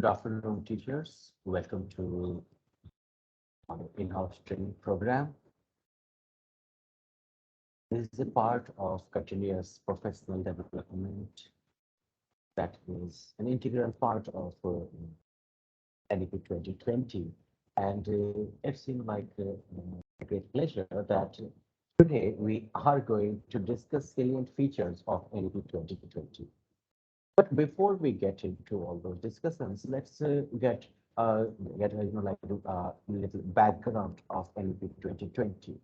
Good afternoon, teachers. Welcome to our in-house training program. This is a part of continuous professional development that is an integral part of NEP 2020. And it seemed like a great pleasure that today we are going to discuss salient features of NEP 2020. But before we get into all those discussions, let's uh, get like little background of NEP 2020.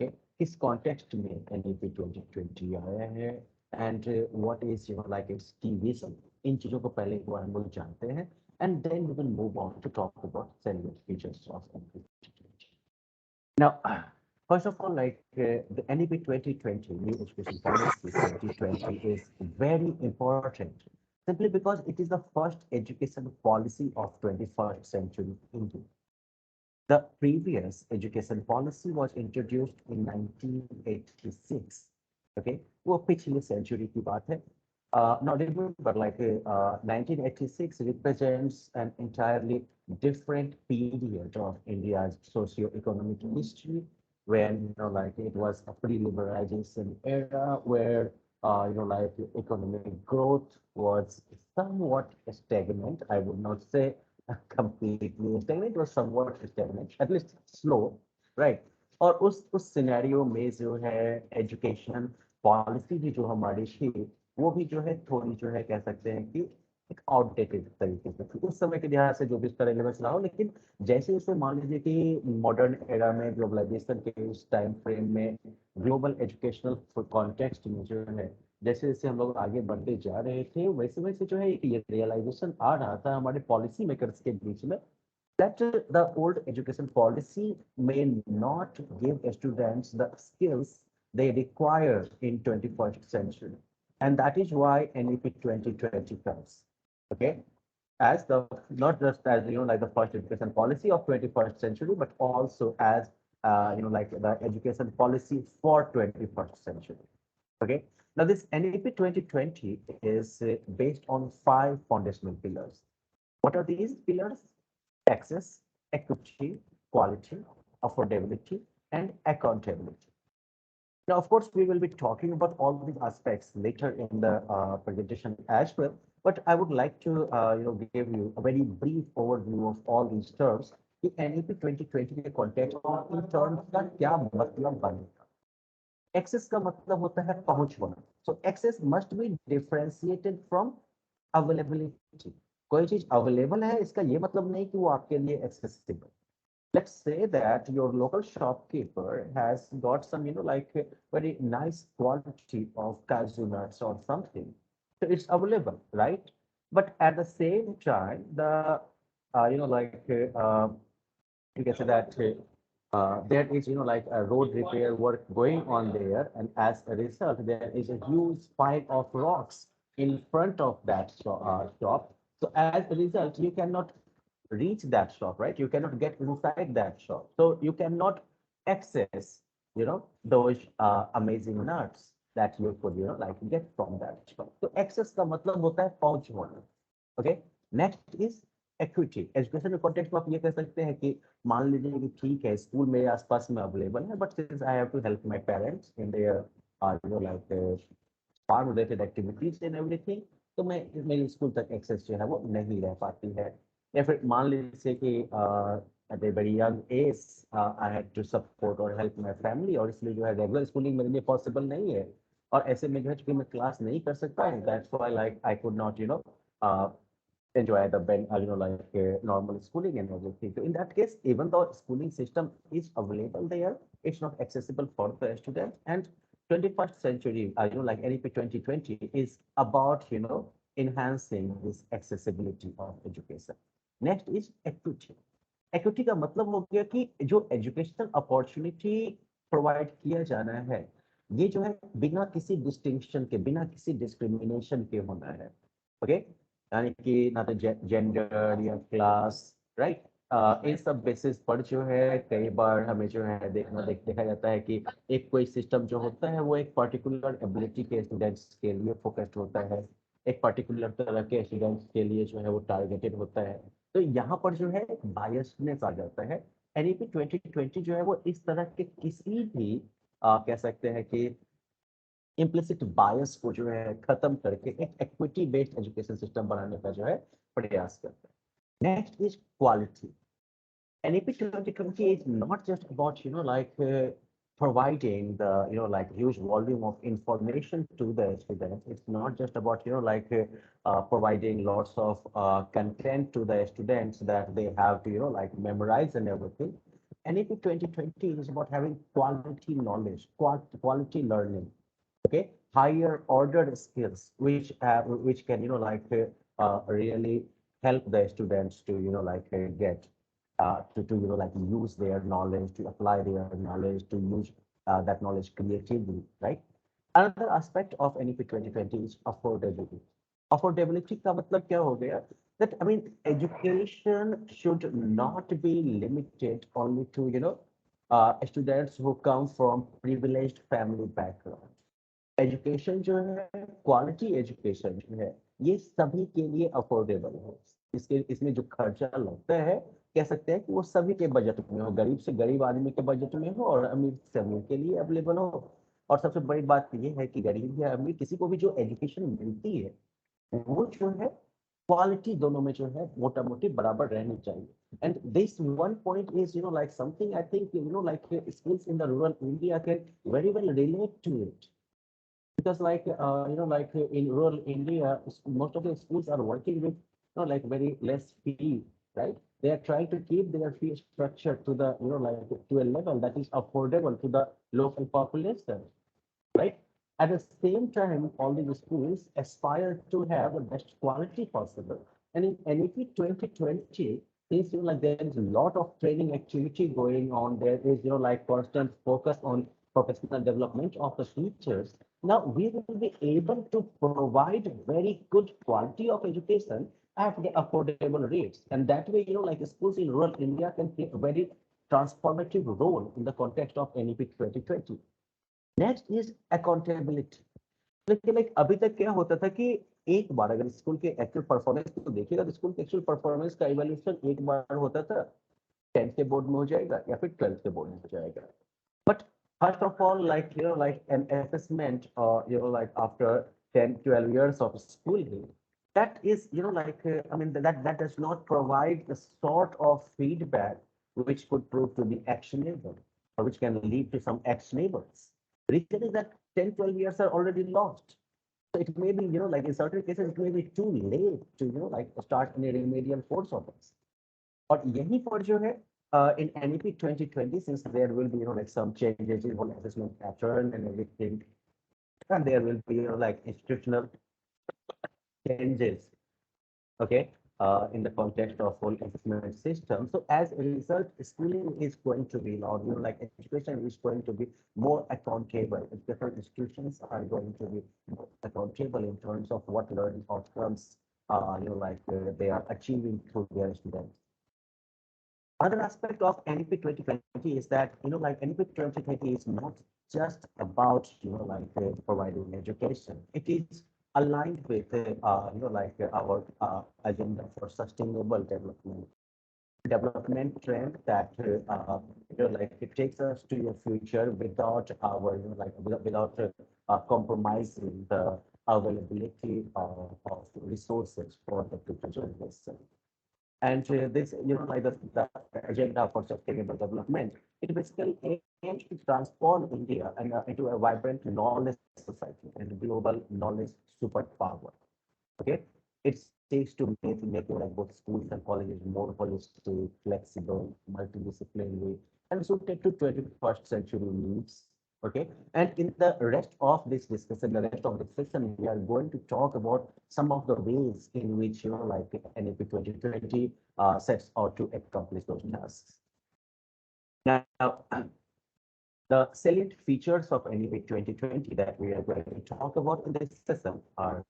Okay, किस context में NEP 2020 आया है and what is like its key vision. इन चीजों को पहले एक बार हम लोग जानते हैं and then we will move on to talk about salient features of NEP 2020. Now, first of all, the NEP 2020, New Education Policy 2020, is very important simply because it is the first education policy of 21st century India. The previous education policy was introduced in 1986. Okay, वो पिछले century की बात है. Now remember, 1986 represents an entirely different period of India's socio-economic history, when it was a pre-liberalization era where economic growth was somewhat stagnant. I would not say completely stagnant, was somewhat stagnant, at least slow, right? और उस scenario में जो है education policy भी जो हमारी थी वो भी जो है थोड़ी जो है कह सकते हैं कि एक आउटडेटेड तरीके से थी उस समय के लिहाज से जो भी इसका रेलेवेंस रहा हो, लेकिन जैसे जैसे मान लीजिए कि मॉडर्न एरा में ग्लोबलाइजेशन के इस टाइम फ्रेम में ग्लोबल एजुकेशनल कॉन्टेक्स्ट में जो है जैसे जैसे हम लोग आगे बढ़ते जा रहे थे वैसे वैसे जो है ये रियलाइजेशन आ रहा था हमारे पॉलिसी मेकर्स के बीच में that the old education policy may not give students the skills they require in 21st century. And that is why NEP 2020 comes. Okay, as the not just as like the first education policy of 21st century, but also as like the education policy for 21st century. Okay, now this NEP 2020 is based on 5 foundational pillars. What are these pillars? Access, equity, quality, affordability, and accountability. Now, of course, we will be talking about all these aspects later in the presentation as well. But I would like to, give you a very brief overview of all these terms. कि NEP 2020 के context में इन terms का क्या मतलब बनेगा? Access का मतलब होता है पहुंच होना. So access must be differentiated from availability. कोई चीज अवेलेबल है इसका ये मतलब नहीं कि वो आपके लिए accessible. Let's say that your local shopkeeper has got some, like very nice quality of cashew nuts or something. So it's available, right? But at the same time, the, you can say that there is, like a road repair work going on there. And as a result, there is a huge pile of rocks in front of that shop. So as a result, you cannot reach that shop, right? You cannot get inside that shop. So you cannot access, those amazing nuts that you could, like get from that shop. So access का मतलब होता है पहुंच होना. Okay. Next is equity. Education के context में आप ये कह सकते हैं कि मान लीजिए कि ठीक है स्कूल मेरे आसपास में अवेलेबल है but since I have to help my parents in their like farm related activities and everything, तो मैं मेरी स्कूल तक एक्सेस जो है वो नहीं रह पाती है. या फिर मान लीजिए कि at a very young age I had to support or help my family और इसलिए जो है रेगुलर स्कूलिंग मेरे लिए पॉसिबल नहीं है और ऐसे में जो है चूंकि मैं क्लास नहीं कर सकता हूँ that's why like I could not enjoy the normal schooling and everything. So in that case, even though schooling system is available there, it's not accessible for the students. And 21st century, like NEP 2020 is about, enhancing this accessibility of education. Next is equity. Equity का मतलब हो गया कि जो educational opportunity provide किया जाना है, ये जो है बिना किसी distinction के, बिना किसी discrimination के होना है. Okay? यानी कि ना तो जेंडर या क्लास, राइट, इन सब बेसिस पर जो है कई बार हमें जो है देखा जाता है कि एक कोई सिस्टम जो होता है वो एक पर्टिकुलर एबिलिटी के स्टूडेंट्स के लिए फोकस्ड होता है. एक पर्टिकुलर तरह के स्टूडेंट्स के लिए जो है वो टारगेटेड होता है। तो यहाँ पर जो है बायसनेस आ जाता है। एनईपी 2020 जो है वो इस तरह के किसी भी कह सकते हैं कि इम्प्लिसिट बायस को जो है खत्म करके एक इक्विटी बेस्ड एजुकेशन सिस्टम बनाने का जो है प्रयास करता है। Next is quality. NEP 2020 is not just about, providing the, huge volume of information to the students. It's not just about, providing lots of content to the students that they have to, memorize and everything. NEP 2020 is about having quality knowledge, quality learning, okay? Higher ordered skills, which can, really help the students to, get to use their knowledge, to apply their knowledge, to use that knowledge creatively, right? Another aspect of NEP 2020 is affordability. Affordability का मतलब क्या हो गया? That, I mean, education should not be limited only to, students who come from privileged family background. Education जो है, quality education जो है, ये सभी के लिए अफोर्डेबल हो। इसमें जो खर्चा लगता है, कह सकते हैं कि वो सभी के बजट में हो, गरीब से गरीब आदमी के बजट में हो और अमीर से अमीर के लिए अवेलेबल हो। और सबसे बड़ी बात ये है कि गरीब या अमीर किसी को भी जो एजुकेशन मिलती है, वो जो है क्वालिटी दोनों में जो है मोटा मोटी बराबर रहनी चाहिए। And this one point is, something I think, schools in the rural India can very well relate to it. Because in rural India, most of the schools are working with, very less fee, right? They are trying to keep their fee structure to the, to a level that is affordable to the local population, right? At the same time, all these schools aspire to have the best quality possible. And in NEP 2020, since, there is a lot of training activity going on, there is, constant focus on professional development of the teachers. Now we will be able to provide very good quality of education at the affordable rates. And that way, schools in rural India can play a very transformative role in the context of NEP 2020. Next is accountability. लेकिन अभी तक क्या होता था कि एक बार अगर school के एक्चुअल परफॉर्मेंस को देखिएगा, तो स्कूल के एक्चुअल परफॉर्मेंस का इवैल्यूएशन एक बार होता था, 10th के बोर्ड में हो जाएगा या फिर 12th के बोर्ड में हो जाएगा। But first of all, an assessment, after 10-12 years of schooling, that is, that does not provide the sort of feedback which could prove to be actionable or which can lead to some actionables. Reason is that 10-12 years are already lost. So it may be, in certain cases, it may be too late to, start any remedial course of this. और यहीं पर जो है, in NEP 2020, since there will be, some changes in whole assessment pattern and everything, and there will be, institutional changes, okay, in the context of whole assessment system. So as a result, schooling is going to be, or, education is going to be more accountable. Different institutions are going to be more accountable in terms of what learning outcomes, they are achieving through their students. Another aspect of NEP 2020 is that, NEP 2020 is not just about, providing education. It is aligned with, our agenda for sustainable development trend that, it takes us to your future without our, without compromising the availability of resources for the future generation. And this, the agenda for sustainable development, it basically aims to transform India and into a vibrant knowledge society and global knowledge superpower. Okay, it seeks to make both schools and colleges more holistic, flexible, multidisciplinary, and suited to 21st century needs. Okay, and in the rest of this discussion, the rest of the session, we are going to talk about some of the ways in which, NEP 2020 sets out to accomplish those tasks. Now, the salient features of NEP 2020 that we are going to talk about in this session are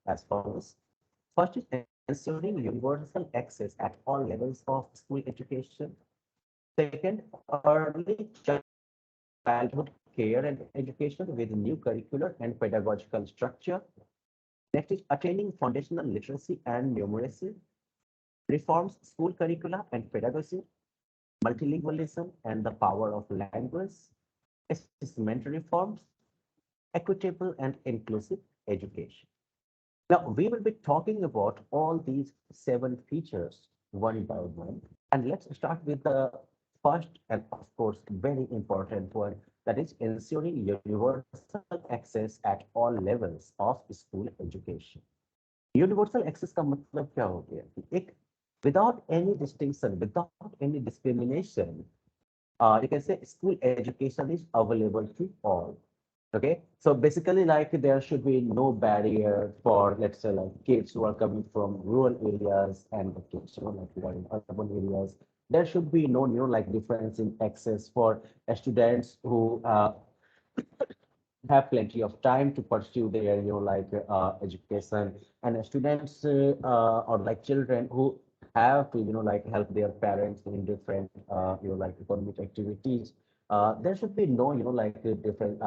as follows. First is ensuring universal access at all levels of school education. Second, early childhood care and education with new curricular and pedagogical structure. Next is attaining foundational literacy and numeracy, reforms school curricula and pedagogy, multilingualism and the power of language, assessment reforms, equitable and inclusive education. Now, we will be talking about all these 7 features one by one. And let's start with the first and, of course, very important one, that is ensuring universal access at all levels of school education. Universal access का मतलब क्या हो गया कि एक without any distinction without any discrimination you can say school education is available to all. Okay, so basically like there should be no barrier for, let's say, like kids who are coming from rural areas and the kids like who are in urban areas. There should be no like difference in access for students who have plenty of time to pursue their like education, and students or like children who have to like help their parents in different like economic activities. There should be no like different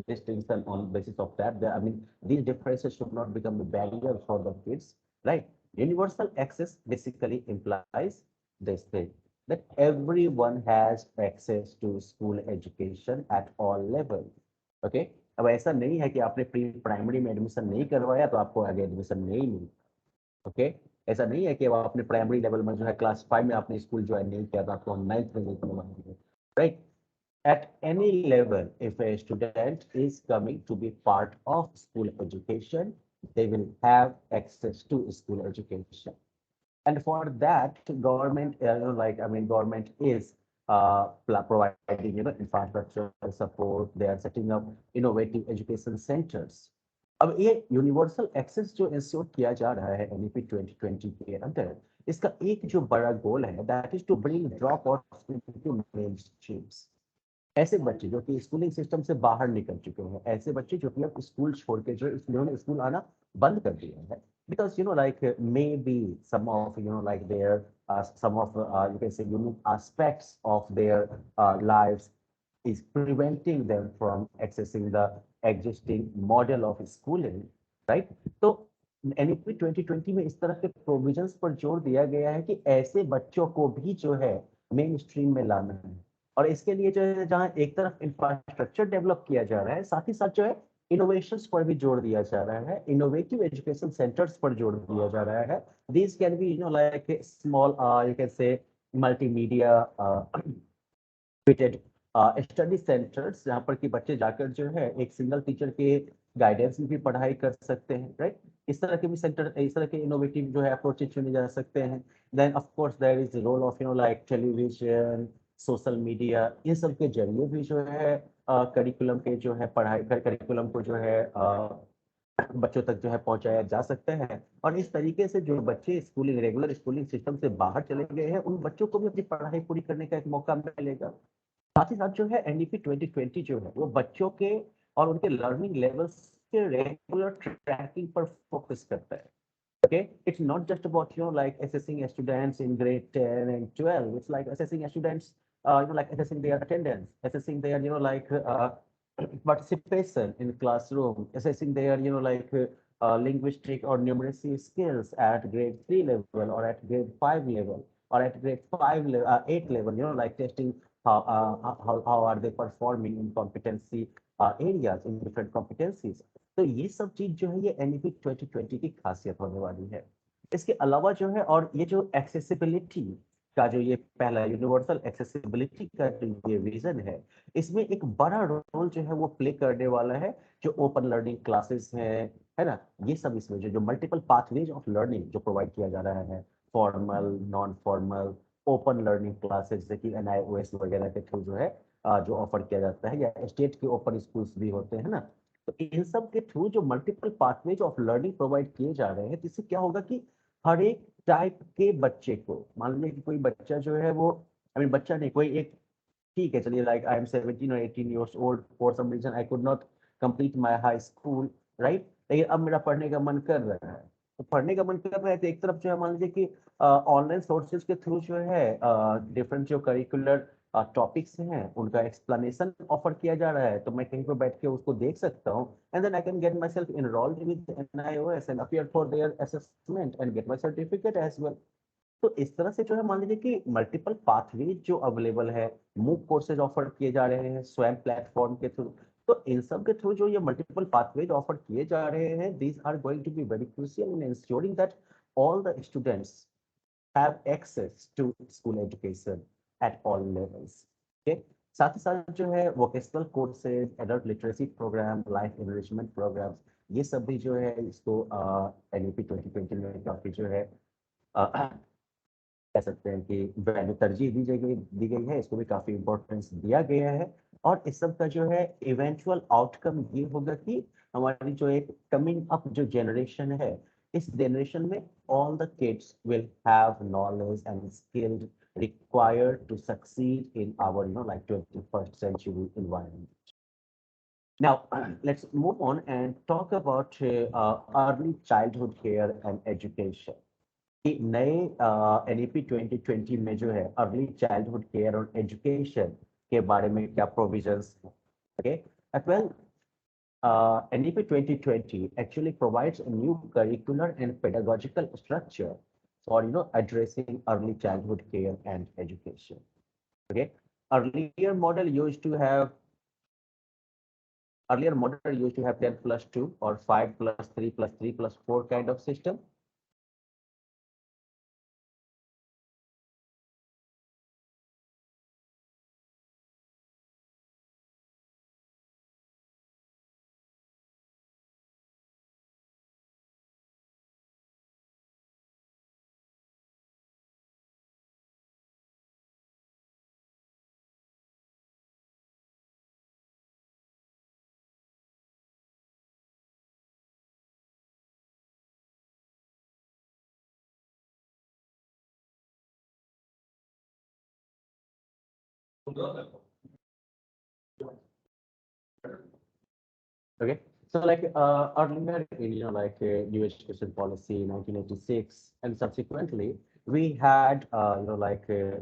distinction on basis of that. I mean, these differences should not become a barrier for the kids, right? Universal access basically implies this thing, that everyone has access to school education at all levels. Okay, अब ऐसा नहीं है कि आपने pre primary में admission नहीं करवाया तो आपको आगे एडमिशन नहीं मिली। ओके, ऐसा नहीं है कि अब आपने प्राइमरी लेवल में जो है क्लास 5 में आपने स्कूल ज्वाइन नहीं किया तो आपको हम 9th में नहीं करवाएंगे, right? At any level, if a student is coming to be part of school education, they will have access to school education. And for that, government, government is providing, infrastructure support. They are setting up innovative education centers. अब ये universal access जो ensure किया जा रहा है NEP 2020 के अंदर, इसका एक जो बड़ा गोल है, that is to bring drop out into mainstreams. ऐसे बच्चे जो कि स्कूलिंग सिस्टम से बाहर निकल चुके हैं, ऐसे बच्चे जो कि अब स्कूल छोड़ के जो इन्होंने स्कूल आना बंद कर दिया है, because like maybe some of like their some of you can say unique aspects of their lives is preventing them from accessing the existing model of schooling, right? तो एनईपी 2020 में इस तरह के प्रोविजंस पर जोर दिया गया है कि ऐसे बच्चों को भी जो है मेन स्ट्रीम में लाना है, और इसके लिए जो है जहाँ एक तरफ इंफ्रास्ट्रक्चर डेवलप किया जा रहा है, साथ ही साथ जो है इनोवेशंस पर भी जोर दिया जा रहा है, इनोवेटिव एजुकेशन सेंटर्स पर जोर दिया जा रहा है। This can be like small you can say multimedia fitted study centres, जहाँ पर कि बच्चे जाकर जो है एक सिंगल टीचर के गाइडेंस में भी पढ़ाई कर सकते हैं, राइट? इस तरह के भी सेंटर, इस तरह के इनोवेटिव जो है अप्रोचेस चुने जा सकते हैं। Then of course there is role of like television, social media, इन सब के जरिए भी जो है करिकुलम के जो है पढ़ाई करिकुलम को जो है बच्चों तक जो है पहुंचाया जा सकता है। और इस तरीके से जो बच्चे स्कूलिंग रेगुलर स्कूलिंग सिस्टम से बाहर चले गए हैं, उन बच्चों को भी अपनी पढ़ाई पूरी करने का एक मौका मिलेगा। साथ ही साथ जो है एनईपी 2020 जो है वो बच्चों के और उनके लर्निंग लेवल्स के रेगुलर ट्रैकिंग पर फोकस करता है। Okay, it's not just about like assessing students in grade 10 and 12. It's like assessing students, like assessing their attendance, assessing their like participation in classroom, assessing their like linguistic or numeracy skills at grade 3 level or at grade 5 level or at grade 8 level. Like testing how are they performing in competency areas, in different competencies. तो ये सब चीज जो है ये NEP 2020 की खासियत होने वाली है। इसके अलावा जो है, और ये जो एक्सेसिबिलिटी का जो ये पहला यूनिवर्सल एक्सेसिबिलिटी का जो ये विजन है, इसमें एक बड़ा रोल जो है वो प्ले करने वाला है जो ओपन लर्निंग क्लासेस है ना, ये सब इसमें जो मल्टीपल पाथवेज ऑफ लर्निंग जो प्रोवाइड किया जा रहा है, formal, non formal, open learning classes जैसे कि एनआईओएस वगैरह के थ्रू जो है जो ऑफर किया जाता है, या स्टेट के ओपन स्कूल्स भी होते हैं ना। तो इन सब के थ्रू जो multiple pathways of learning provide किए जा रहे हैं, जिससे क्या होगा कि हर एक टाइप के बच्चे को, मान लीजिए कि कोई बच्चा जो है वो, आई मीन बच्चा नहीं, कोई एक, ठीक है चलिए, लाइक आई एम 17 और 18 years old, for some reason I could not complete my high school, right? लेकिन अब मेरा पढ़ने का मन कर रहा है, तो पढ़ने का मन कर रहा है तो एक तरफ जो है मान लीजिए कि ऑनलाइन सोर्सेज के थ्रू जो है डिफरेंट जो करिकुलर टॉपिक्स हैं उनका एक्सप्लेनेशन ऑफर किया जा रहा है, तो मैं कहीं पर बैठ के उसको देख सकता हूँ, and then I can get myself enrolled with NIOS and appear for their assessment and get my certificate as well. तो इस तरह से जो है मान लीजिए कि मल्टीपल पाथवे जो अवेलेबल है, मूक कोर्सेज ऑफर किए जा रहे हैं स्वयं प्लेटफॉर्म के थ्रू। तो इन सब के थ्रू जो ये मल्टीपल पाथवेज ऑफर किए जा रहे हैं, these are going to be very crucial in ensuring that all the students have access to school education at all levels. Okay, साथ ही साथ जो है vocational courses, adult literacy program, life enrichment program, ये सब भी जो है इसको NEP 2020 में काफी जो है कह सकते हैं कि वैल्यू तरजीह दी गई है, इसको भी काफी इंपॉर्टेंस दिया गया है। और इस सब का जो है इवेंचुअल आउटकम ये होगा कि हमारी जो एक कमिंग अप जो जनरेशन है, इस जनरेशन में all the kids will have knowledge and skills required to succeed in our, like 21st century environment. Now, let's move on and talk about early childhood care and education. कि नए NEP 2020 में जो है early childhood care और education के बारे में क्या प्रोविजंस हैं? Okay, well, NEP 2020 actually provides a new curricular and pedagogical structure for addressing early childhood care and education. Okay, earlier model used to have earlier model used to have 10 plus 2 or 5 plus 3 plus 3 plus 4 kind of system. Okay, so like earlier in new education policy in 1986, and subsequently we had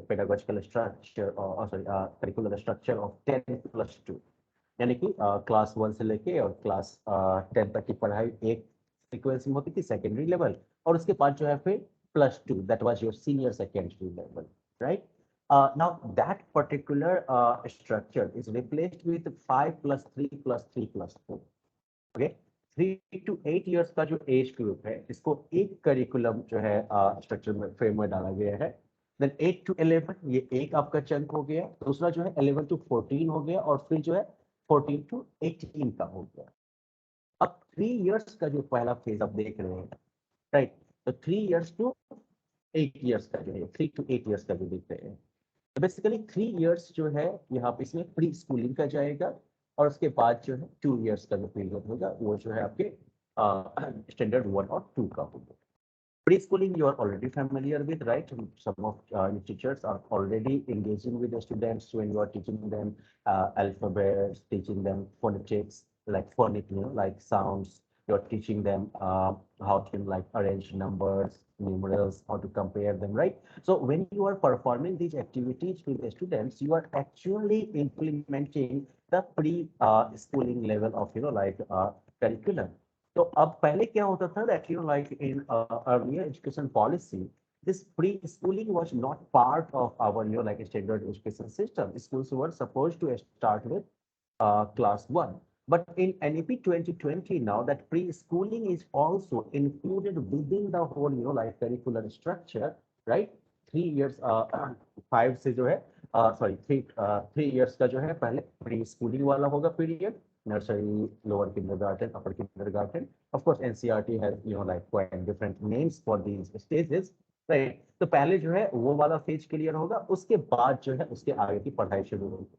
pedagogical structure or sorry curricular structure of 10 plus 2, यानी कि class 1 से लेके और class 10 तक की पढ़ाई एक sequence में होती थी सेकेंडरी लेवल, और उसके बाद जो है फिर +2, that was your senior secondary level, right? Now that particular structure is replaced with 5 plus 3 plus 3 plus 4. Okay, 3 to 8 years का जो एज ग्रुप है, इसको एक करिकुलम जो है स्ट्रक्चर में फ्रेम में डाला गया है। देन 8 to 11 ये एक आपका चंक हो गया, दूसरा जो है 11 to 14 हो गया, और फिर जो है 14 to 18 का हो गया। अब 3 years का जो पहला फेज आप देख रहे हैं, राइट? तो 3 years to 8 years का जो है 3 to 8 years का जो देख रहे हैं, तो बेसिकली 3 years जो है यहाँ पे इसमें प्री स्कूलिंग का जाएगा, और उसके बाद जो है 2 years का जो पीरियड होगा वो जो है आपके स्टैंडर्ड 1 और 2 का होगा। Preschooling you are already familiar with, right? Some of your teachers are already engaging with the students when you are teaching them alphabets, teaching them phonetics, like phonic, like sounds. You're teaching them how to like arrange numbers, numerals, how to compare them, right? So when you are performing these activities with the students, you are actually implementing the pre-schooling level of, curriculum. तो अब पहले क्या होता था that like in earlier education policy, this pre-schooling was not part of our like standard education system. Schools were supposed to start with class 1, but in NEP 2020 now that pre-schooling is also included within the whole like curricular structure, right? 3 years 5 से जो है sorry 3 years का जो है पहले pre-schooling वाला होगा period, nursery, lower kindergarten, upper kindergarten. Of course, NCERT has like quite different names for these stages, right? तो पहले जो है वो वाला फेज क्लियर होगा, उसके बाद जो है उसके आगे की पढ़ाई शुरू होगी।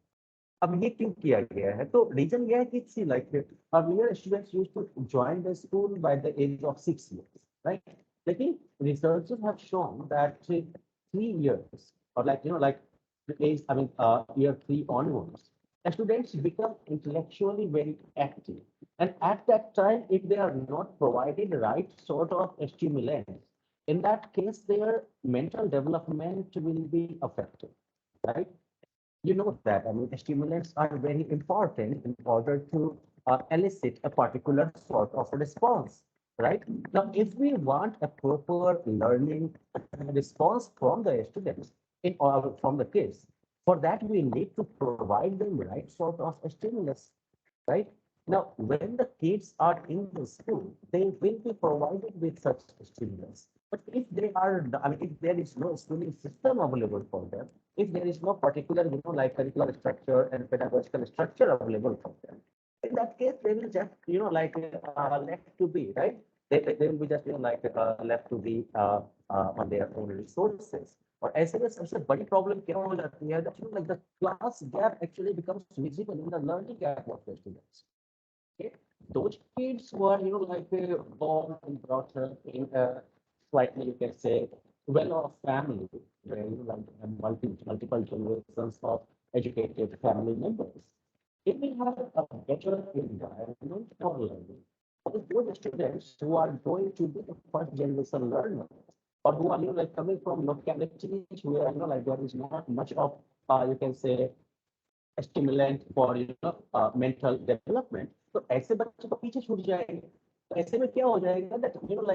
अब ये क्यों किया गया है? तो रीजन ये है कि see like earlier students used to join the school by the age of 6 years, right? लेकिन researchers have shown that 3 years or like the age, I mean year 3 onwards, students become intellectually very active, and at that time if they are not provided the right sort of stimulants, in that case their mental development will be affected, right? You know that, I mean, stimulants are very important in order to elicit a particular sort of a response, right? Now, if we want a proper learning response from the students in or from the kids, for that we need to provide them right sort of a stimulus, right? Now, when the kids are in the school, they will be provided with such stimulus. But if they are, I mean, if there is no schooling system available for them, if there is no particular, like curricular structure and pedagogical structure available for them, in that case, they will just, left to be, right? They will be just, left to be on their own resources. और ऐसे में सबसे बड़ी problem क्या हो जाती है that like the class gap actually becomes visible in the learning gap of the students. Okay? Those kids who are born and brought up in a slightly you can say well-off family where like multiple generations of educated family members, they will have a better environment for learning. But those students who are going to be the first generation learners or who are coming from localities where there is not much of you can say stimulant for mental development, तो ऐसे बच्चे तो पीछे छूट जाएंगे. तो ऐसे में क्या हो जाएगा that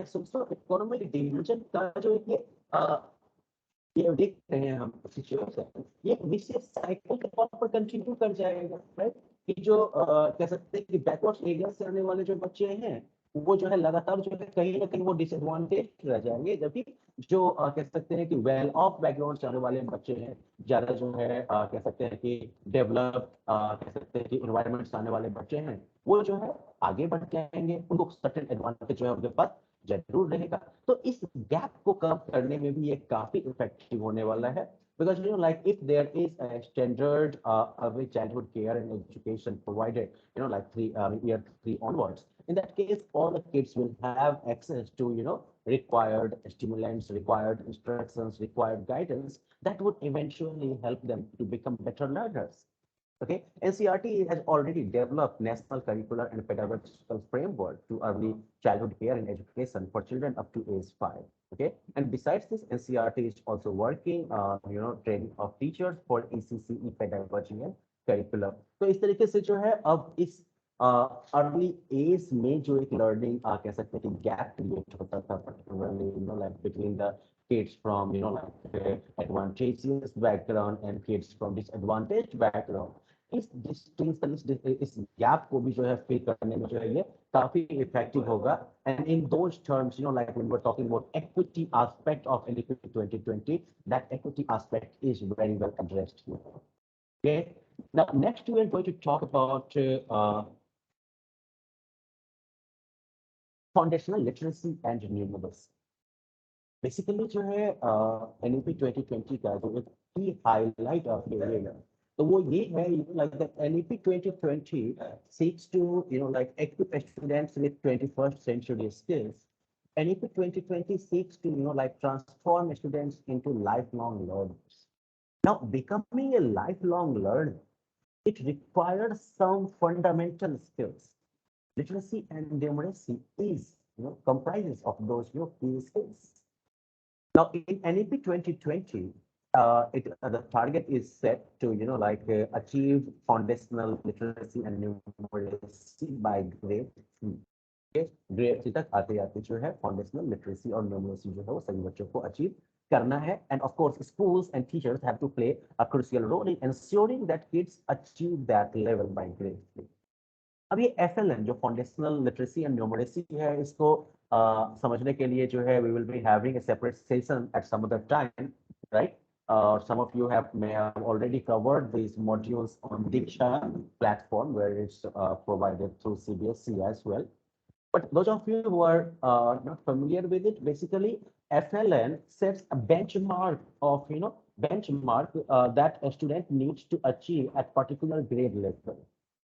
so economic division का जो ये देख रहे हैं हम सिचुएशन, ये विशेष साइकिल के तौर पर कंटिन्यू कर जाएगा, राइट? कि जो कह सकते हैं कि बैकवर्ड एरिया से आने वाले जो बच्चे हैं वो जो है लगातार जो है कहीं ना कहीं वो डिसएडवांटेज रह जाएंगे, जबकि जो कह सकते हैं कि वेल ऑफ बैकग्राउंड से आने वाले बच्चे हैं, ज्यादा जो है कह सकते हैं कि डेवलप कह सकते हैं कि इन्वायरमेंट से आने वाले बच्चे हैं, वो जो है आगे बढ़ जाएंगे, उनको सर्टेन एडवांटेज जो है उनके पास जरूर रहेगा. तो इस गैप को कम करने में भी ये काफी इफेक्टिव होने वाला है. Because if there is a standard early childhood care and education provided, like year 3 onwards, in that case, all the kids will have access to required stimulants, required instructions, required guidance that would eventually help them to become better learners. Okay, NCRT has already developed national curricular and pedagogical framework to early childhood care and education for children up to age 5. Okay, and besides this, NCRT is also working, training of teachers for ECCE pedagogy and curriculum. तो इस तरीके से जो है अब इस early as में जो एक लर्निंग कह सकते हैं कि गैप क्रिएट होता था, particularly like between the kids from advantageous background and kids from disadvantaged background, इस डिस्टिंक्शन इस गैप को भी जो है फिल करने में जो है ये काफी इफेक्टिव होगा. And in those terms like when we're talking about equity aspect of NEP 2020, that equity aspect is very well addressed here. Okay, now next we are going to talk about foundational literacy and numeracy. Basically जो है NEP 2020 का जो एक की highlight of रहेगा तो वो ये है like the NEP 2020 seeks to like equip students with 21st century skills. NEP 2020 seeks to like transform students into lifelong learners. Now, becoming a lifelong learner, it requires some fundamental skills. Literacy and numeracy is comprises of those key skills. Now, in NEP 2020, the target is set to, achieve foundational literacy and numeracy by grade 3. Okay? Grade 3 तक आते आते जो है foundational literacy और numeracy जो है वो सभी बच्चों को achieve करना है. And of course, schools and teachers have to play a crucial role in ensuring that kids achieve that level by grade 3. अब ये FLN जो फाउंडेशनल लिटरेसी एंड न्यूमरेसी है, इसको समझने के लिए जो है we will be having a separate session at some other time, right? Some of you may have already covered these modules on Diksha platform where it's provided through CBSE as well. But those of you who are not familiar with it, basically FLN sets a benchmark of that a student needs to achieve at particular grade level.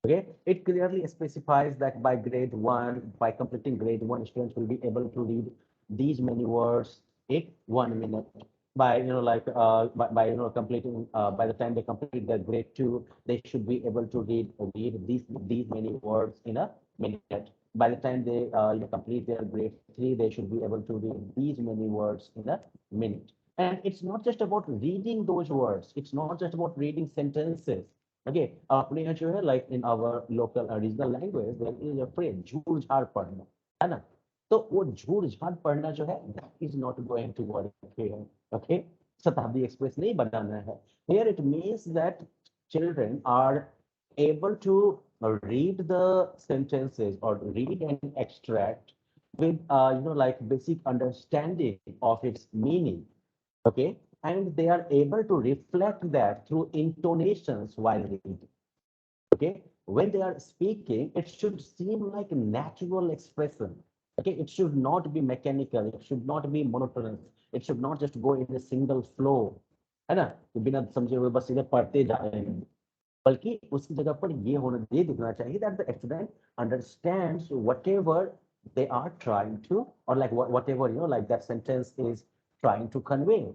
Okay, it clearly specifies that by grade 1, by completing grade 1, students will be able to read these many words in 1 minute. By by completing by the time they complete their grade 2, they should be able to read these many words in a minute. By the time they complete their grade 3, they should be able to read these many words in a minute. And it's not just about reading those words. It's not just about reading sentences. Okay, अपने यहाँ जो है like in our local regional language there is a phrase झूठ झाड़ पढ़ना है ना. तो वो झूठ झाड़ पढ़ना जो है that is not going to work here. Okay, शताब्दी एक्सप्रेस नहीं बनाना है. Here it means that children are able to read the sentences or read an extract with like basic understanding of its meaning. Okay, and they are able to reflect that through intonations while reading. Okay, when they are speaking, it should seem like a natural expression. Okay, it should not be mechanical, it should not be monotonous, it should not just go in a single flow, है ना, कि बिना समझे हुए बस सीधे पढ़ते जा रहे हैं. बल्कि उसकी जगह पर ये दिखना चाहिए that the student understands whatever they are trying to, or like whatever like that sentence is trying to convey,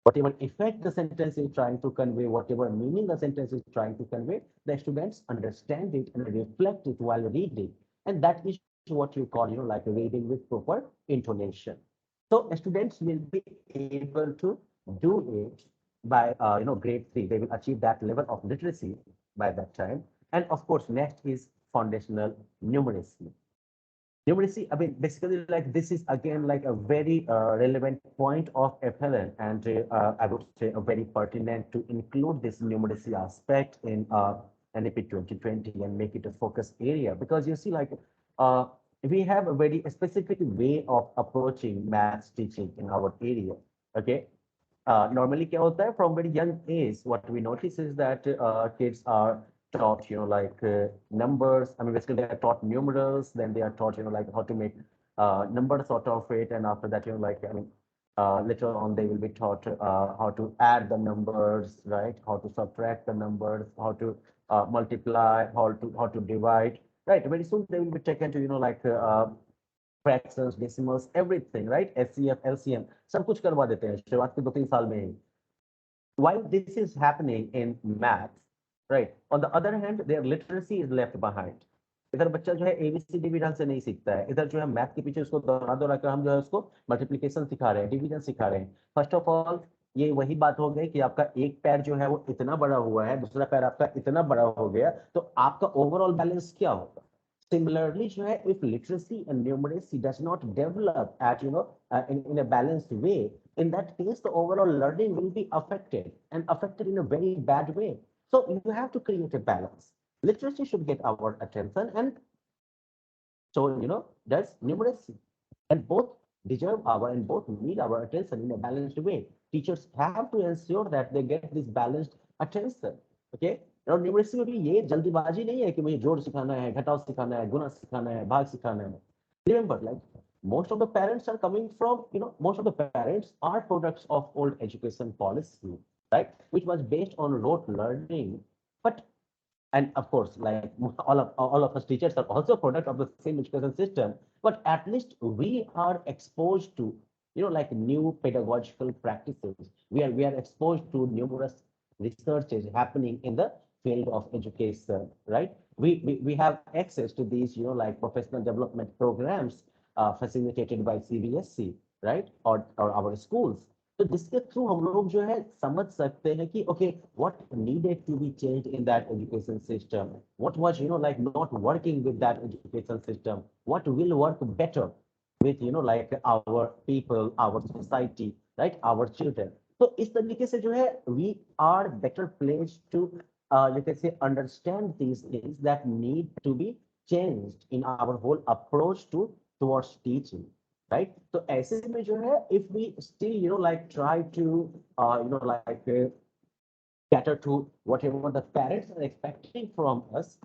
whatever effect the sentence is trying to convey, whatever meaning the sentence is trying to convey, the students understand it and reflect it while reading. And that is what you call, like reading with proper intonation. So students will be able to do it by, grade 3. They will achieve that level of literacy by that time. And of course, next is foundational numeracy. Numeracy, I mean, basically, like this is again like a very relevant point of FLN, and I would say a very pertinent to include this numeracy aspect in NEP 2020 and make it a focus area, because you see, like we have a very specific way of approaching maths teaching in our area. Okay, normally क्या होता है, from very young age, what we notice is that kids are taught, like numbers. I mean, basically they are taught numerals, then they are taught, like how to make numbers out of it. And after that, like, I mean, later on they will be taught how to add the numbers, right? How to subtract the numbers, how to multiply, how to divide, right? Very soon they will be taken to, like fractions, decimals, everything, right? SCF, LCM, सब कुछ करवा देते हैं शुरुआत के 2-3 साल में ही. While this is happening in maths, right? On the other hand, their literacy is left behind. इधर बच्चा जो है एबीसीडी भी ढंग से नहीं सीखता है. इधर जो है मैथ के पीछे उसको दौड़ा दौड़ा कर हम जो है उसको मल्टीप्लिकेशन सिखा रहे हैं, डिवीजन सिखा रहे हैं. फर्स्ट ऑफ ऑल ये वही बात हो गई कि आपका एक पैर जो है वो इतना बड़ा हुआ है, दूसरा पैर आपका इतना बड़ा हो गया, तो आपका ओवरऑल बैलेंस क्या होगा? Similarly, if literacy and numeracy does not develop at in a balanced way, in that case the overall learning will be affected, and affected in a very bad way. So you have to create a balance. Literacy should get our attention, and so does numeracy, and both deserve our and both need our attention in a balanced way. Teachers have to ensure that they get this balanced attention. Okay, और numeracy में भी ये जल्दीबाजी नहीं है कि मुझे जोड़ सिखाना है, घटाव सिखाना है, गुणा सिखाना है, भाग सिखाना है. Remember, like most of the parents are coming from, most of the parents are products of old education policy, right? Which was based on rote learning. But, and of course, like all of us teachers are also a product of the same education system. But at least we are exposed to, like new pedagogical practices. We are exposed to numerous researches happening in the field of education, right? We have access to these, like professional development programs facilitated by CBSC, right? Or our schools. तो जिसके through हम लोग जो है समझ सकते हैं कि okay, what needed to be changed in that education system, what was like not working with that education system, what will work better with like our people, our society, right, our children. तो इस तरीके से जो है we are better placed to you can say understand these things that need to be changed in our whole approach towards teaching, right? So ऐसे में जो है if we still like try to like cater to whatever the parents are expecting from us,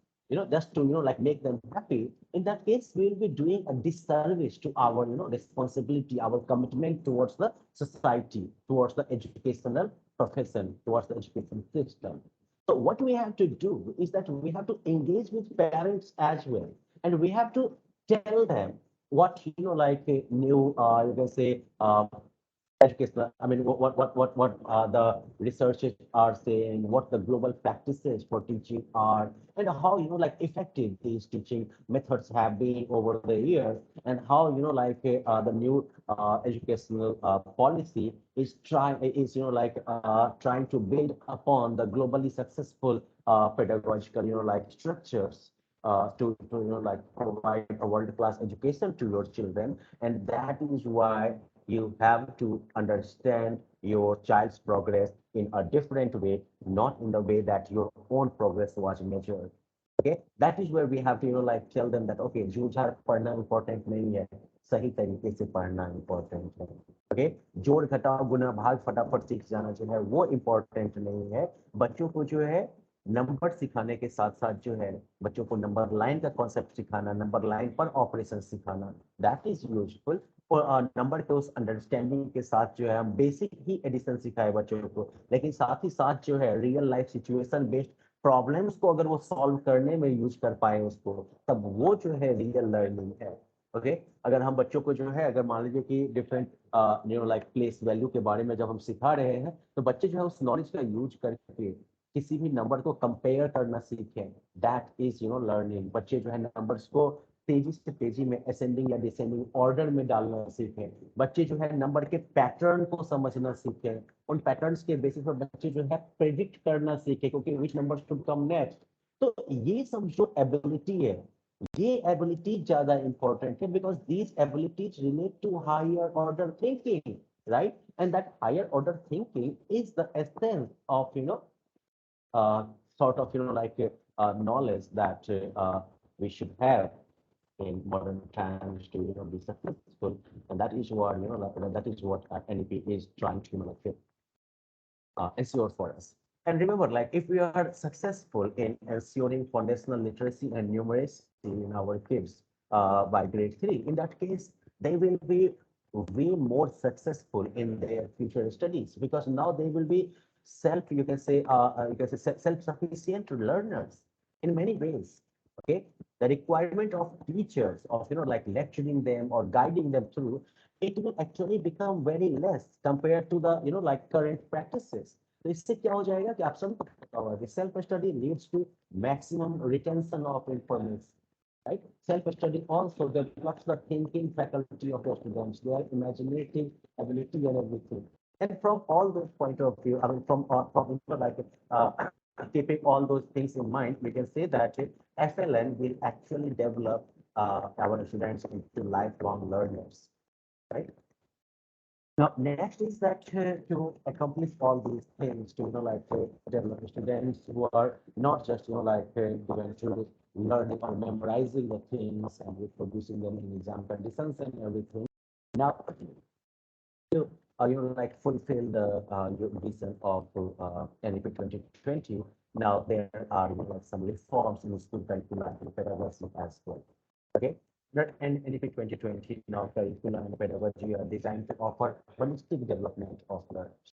just to like make them happy, in that case we'll be doing a disservice to our responsibility, our commitment towards the society, towards the educational profession, towards the education system. So what we have to do is that we have to engage with parents as well, and we have to tell them what like a new you can say educational, I mean, what the researchers are saying, what the global practices for teaching are, and how, like effective these teaching methods have been over the years, and how, like the new educational policy is trying to build upon the globally successful pedagogical, like structures to like provide a world-class education to your children. And that is why you have to understand your child's progress in a different way, not in the way that your own progress was measured. Okay, that is where we have to, like tell them that okay, जूझार पढ़ना important नहीं है, सही तरीके से पढ़ना important है. Okay, जोड़ घटाव गुना भाग फटाफट सीख जाना जो है वो important नहीं है. बच्चों को जो है नंबर सिखाने के साथ साथ जो है बच्चों को नंबर लाइन का कॉन्सेप्ट सिखाना, नंबर लाइन पर ऑपरेशन सिखाना, दैट इज यूजफुल. और नंबर के उस अंडरस्टैंडिंग के साथ जो है हम बेसिक ही एडिशन सिखाए बच्चों को, लेकिन साथ ही साथ जो है real life situation based problems को अगर वो सॉल्व करने में यूज कर पाए उसको, तब वो जो है रियल लर्निंग है. ओके, अगर हम बच्चों को जो है अगर मान लीजिए कि डिफरेंट लाइक प्लेस वैल्यू के बारे में जब हम सिखा रहे हैं, तो बच्चे जो है उस नॉलेज का यूज करके किसी भी नंबर को कंपेयर करना सीखें. That is learning. बच्चे जो है नंबर्स को तेजी से तेजी में असेंडिंग या डिसेंडिंग ऑर्डर में डालना सीखें. बच्चे जो है नंबर के पैटर्न को समझना सीखें. उन पैटर्न्स के बेसिस पर बच्चे जो है प्रेडिक्ट करना सीखें क्योंकि which number should come next. तो ये सब जो एबिलिटी है, ये एबिलिटी ज्यादा इंपॉर्टेंट है because these abilities relate to higher order thinking, right? And that higher order thinking is the essence of sort of like knowledge that we should have in modern times to be successful. And that is what like, that is what NEP is trying to like ensure for us. And remember, like if we are successful in ensuring foundational literacy and numeracy in our kids by grade 3, in that case they will be way more successful in their future studies because now they will be self, you can say self-sufficient learners in many ways. Okay, the requirement of teachers of like lecturing them or guiding them through, it will actually become very less compared to the like current practices. तो इससे क्या हो जाएगा कि आप सबको पता होगा कि self study leads to maximum retention of information, right? Self study also develops the thinking faculty of the students, their imaginative ability and everything. And from all those point of view, I mean, from like uh, keeping all those things in mind, we can say that FLN will actually develop our students into lifelong learners, right? Now, next is that to accomplish all these things, to like develop students who are not just like going to learning or memorizing the things and reproducing them in exam conditions and everything. Now, to like fulfill the your vision of NEP 2020, now there are like some reforms in school curriculum and pedagogy as well. Okay, that NEP 2020 now curriculum and pedagogy are designed to offer holistic development of learners.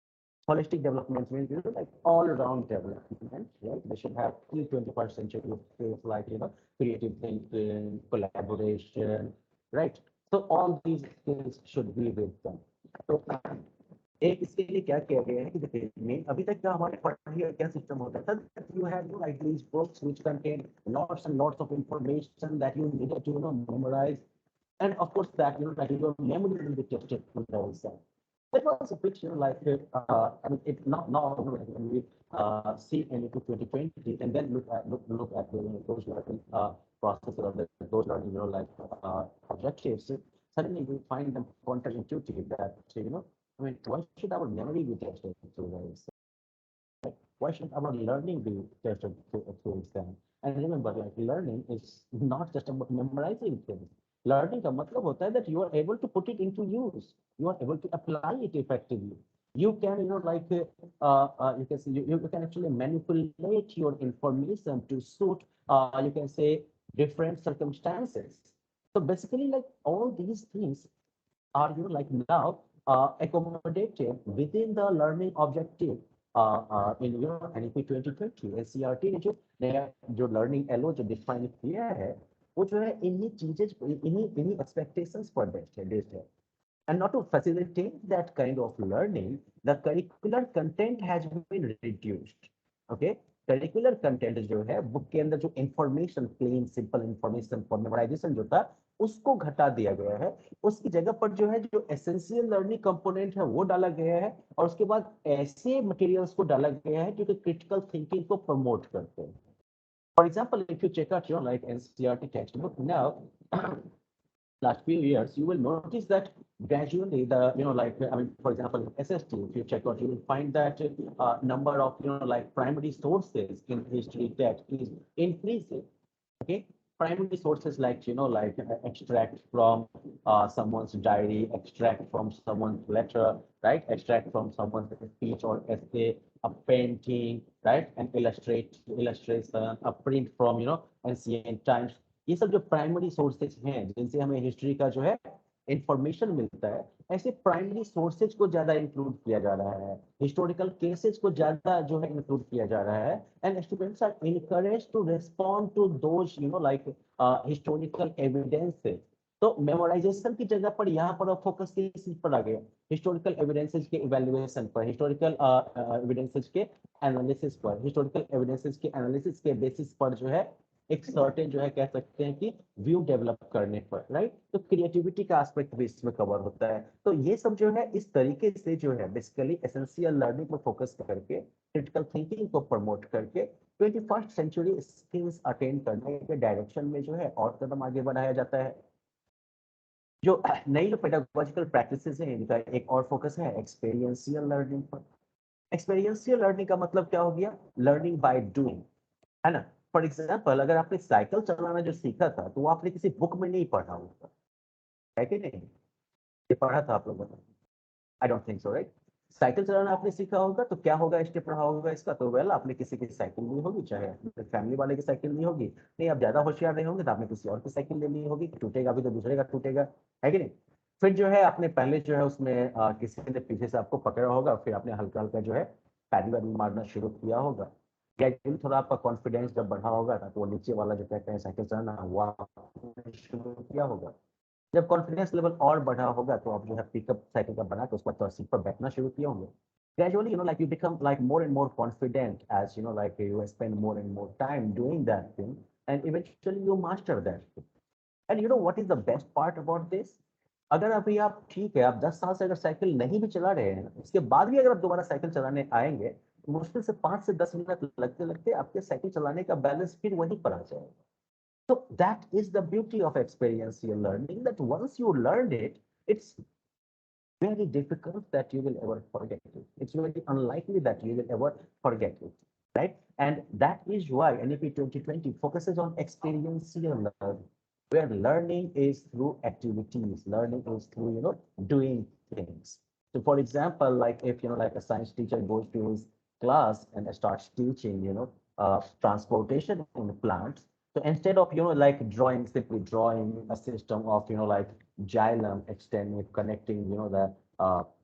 Holistic development means like all around development, right? They should have 21st century skills like creative thinking, collaboration, right? So all these skills should be with them. तो एक इसके लिए क्या किया गया है कि देखिए में अभी तक का हमारे पढ़ाई का क्या सिस्टम होता था, you have like these books which contain lots and lots of information that you needed to memorize, and of course that that your memory will be tested on the exam. That was a bit like I mean it not now when we see into 2020 and then look at the those learning process of those learning like objectives, suddenly we find them counterintuitive that I mean why should our memory be tested through the exam? Why should our learning be tested through exam? And remember, like learning is not just about memorizing things. Learning का मतलब होता है that you are able to put it into use. You are able to apply it effectively. You can, like, you can say you can actually manipulate your information to suit, you can say, different circumstances. So basically, like all these things are, like now accommodated within the learning objective in your NEP 2020 NCERT ने जो नया जो learning yellow जो define किया है वो जो है इन्हीं चीजें इन्हीं इन्हीं एक्सपेक्टेशंस पर बेस्ड है. And not to facilitate that kind of learning, the curricular content has been reduced. Okay, curricular content जो है बुक के अंदर जो information, plain simple information for memorisation जो था, उसको घटा दिया गया है। उसकी जगह पर जो है जो एसेंशियल लर्निंग कंपोनेंट है वो डाला गया है, और उसके बाद ऐसे मटेरियल्स को डाला गया है जो कि क्रिटिकल थिंकिंग को प्रमोट करते हैं। For example, if you check out your like NCERT textbook now, last few years, you will notice that gradually the, like, I mean, for example, in SST, if you check out, you will find that number of, like primary sources in history that is increasing. Okay. Primary sources like, like extract from someone's diary, extract from someone's letter, right? Extract from someone's speech or essay, a painting, right? An illustration, a print from, ancient times. ये सब जो primary sources हैं जिनसे हमें history का जो है information मिलता है, ऐसे प्राइमरी सोर्सेज को ज्यादा इंक्लूड किया जा रहा है, हिस्टोरिकल केसेस को ज्यादा जो है इंक्लूड किया जा रहा है, and students are encouraged to respond to those like historical evidences. तो मेमोराइजेशन की जगह पर यहाँ पर फोकस किस चीज पर आ गया? हिस्टोरिकल एविडेंसेस के इवैल्यूएशन पर, हिस्टोरिकल एविडेंसेस के एनालिसिस पर, हिस्टोरिकल एविडेंसेस के एनालिसिस के बेसिस पर जो है एक सर्टेन जो है कह सकते हैं कि व्यू डेवलप करने पर, राइट? तो क्रिएटिविटी का एस्पेक्ट भी इसमें कवर होता है। तो ये सब जो है इस तरीके से जो है बेसिकली एसेंशियल लर्निंग को फोकस करके, क्रिटिकल थिंकिंग को प्रमोट करके 21st सेंचुरी स्किल्स अटेन करने के डायरेक्शन में जो है और कदम आगे बढ़ाया जाता है। जो नई जो पेडागोजिकल प्रैक्टिसेस हैं, इनका एक और फोकस है एक्सपीरियंशियल लर्निंग पर। एक्सपीरियंशियल लर्निंग का मतलब क्या हो गया? लर्निंग बाय डूइंग, है ना? फॉर एग्जाम्पल, अगर आपने साइकिल चलाना जो सीखा था तो वो आपने किसी बुक में नहीं पढ़ा होगा, है कि नहीं? ये पढ़ा था आप लोगों ने? I don't think so, right? Cycle चलाना आपने सीखा होगा तो क्या होगा, स्टेप रहा होगा इसका, तो वेल आपने किसी की साइकिल ली होगी, चाहे अपने फैमिली वाले की साइकिल ली होगी, नहीं आप ज्यादा होशियार रहे होंगे तो आपने किसी और की साइकिल ले ली होगी, टूटेगा भी तो दूसरे का टूटेगा, है कि नहीं? फिर जो है आपने पहले जो है उसमें किसी ने पीछे से आपको पकड़ा होगा, फिर आपने हल्का हल्का जो है पैडल वैडल मारना शुरू किया होगा, ग्रेजुअली थोड़ा आपका कॉन्फिडेंस जब बढ़ा होगा ना, तो वो नीचे वाला जो कहते हैं साइकिल चलाना वो आपने शुरू किया होगा। जब कॉन्फिडेंस लेवल और बढ़ा होगा तो आप जो है पिकअप साइकिल का बना के उसके बाद सीट पर बैठना शुरू किए होंगे। Gradually, like you become like more and more confident as like you spend more and more time doing that thing, and eventually you master that thing. And you know what is the best part about this? अगर अभी आप ठीक है, आप 10 साल से अगर cycle नहीं भी चला रहे हैं, उसके बाद भी अगर आप दोबारा साइकिल चलाने आएंगे, तो मुश्किल से 5 से 10 मिनट लगते लगते आपके साइकिल चलाने का बैलेंस फिर वहीं पर आ जाएगा। So that is the beauty of experiential learning, that once you learned it, it's very difficult that you will ever forget it. It's very unlikely that you will ever forget it, right? And that is why NEP 2020 focuses on experiential learning, where learning is through activities, learning is through, doing things. So for example, like if, like a science teacher goes to his class and starts teaching, transportation in plants. So instead of, like simply drawing a system of, like xylem extending, connecting, the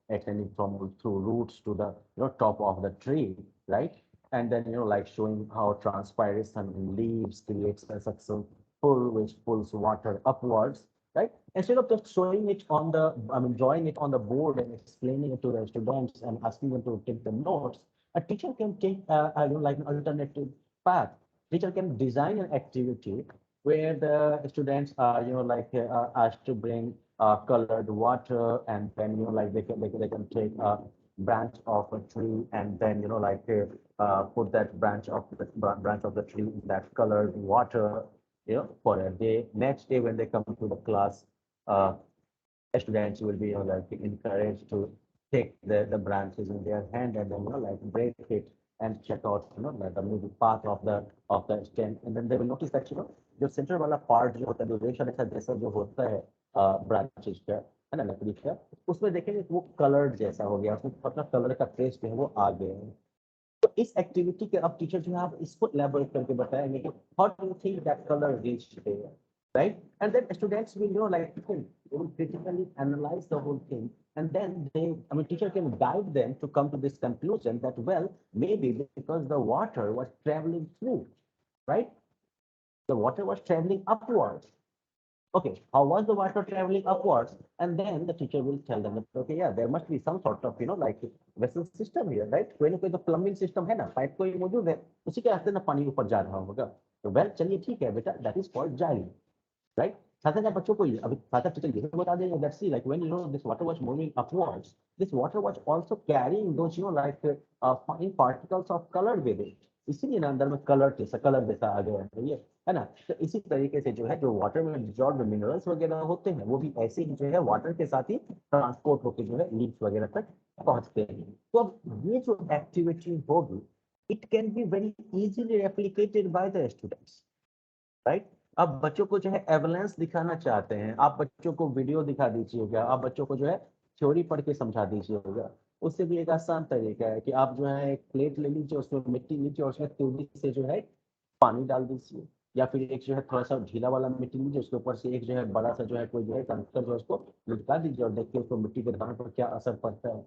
extending from through roots to the, top of the tree, right? And then, like showing how transpiration in leaves creates a successful pull, which pulls water upwards, right? Instead of just showing it on the, drawing it on the board and explaining it to the students and asking them to take the notes, a teacher can take, like an alternative path. Teacher can design an activity where the students are, like asked to bring colored water, and then, like they can take a branch of a tree and then, like put that branch of the tree in that colored water, for a day. Next day when they come to the class, uh, students will be, like encouraged to take the branches in their hand and then, like break it and check out, the middle part of the stem, and then they will notice that, जो centre वाला part जो होता है, जो रेशा रेशा जैसा जो होता है ब्रांचेस का, है ना, लकड़ी का, उसमें देखेंगे वो कलर्ड जैसा हो गया, उसमें अपना कलर का ट्रेस जो है वो आ गए हैं। तो इस एक्टिविटी के अब टीचर जो है आप इसको इलैबोरेट करके बताएंगे कि how do you think that colour reached there, right? And then students will, like they will critically analyze the whole thing, and then they, teacher can guide them to come to this conclusion that, well, maybe because the water was traveling through, right? The water was traveling upwards, Okay, how was the water traveling upwards? And then the teacher will tell them that, okay, yeah, there must be some sort of, like vessel system here, right? कोई ना कोई तो plumbing system है ना, pipe कोई मौजूद है, उसी के रास्ते ना पानी ऊपर जा रहा होगा। तो वेल चलिए ठीक है बेटा, that is called gyre, right? साथ साथ बच्चों को अभी साथ टीचर ये भी बता देंगे, let's see, like when this water was moving upwards, this water was also carrying those like fine particles of color with it. इसीलिए ना अंदर में कलर जैसा आ गया है ना। तो इसी तरीके से जो है जो वाटर में डिजॉल्व मिनरल्स वगैरह होते हैं वो भी ऐसे ही जो है वाटर के साथ ही ट्रांसपोर्ट होकर जो है लीव्स वगैरह तक पहुंचते हैं। तो अब ये जो एक्टिविटी होगी it can be very easily replicated by the students, right. अब बच्चों को जो है एविडेंस दिखाना चाहते हैं, आप बच्चों को वीडियो दिखा दीजिएगा, आप बच्चों को जो है थ्योरी पढ़ के समझा दीजिएगा। उससे भी एक आसान तरीका है कि आप जो है एक प्लेट ले लीजिए, उसमें मिट्टी लीजिए और उसमें तेजी से जो है पानी डाल दीजिए, या फिर एक जो है थोड़ा सा ढीला वाला मिट्टी लीजिए, उसके ऊपर से एक जो है बड़ा सा जो है कोई जो है कंकर जो है उसको लटका दीजिए और देखिए उसको मिट्टी के दाने पर क्या असर पड़ता है।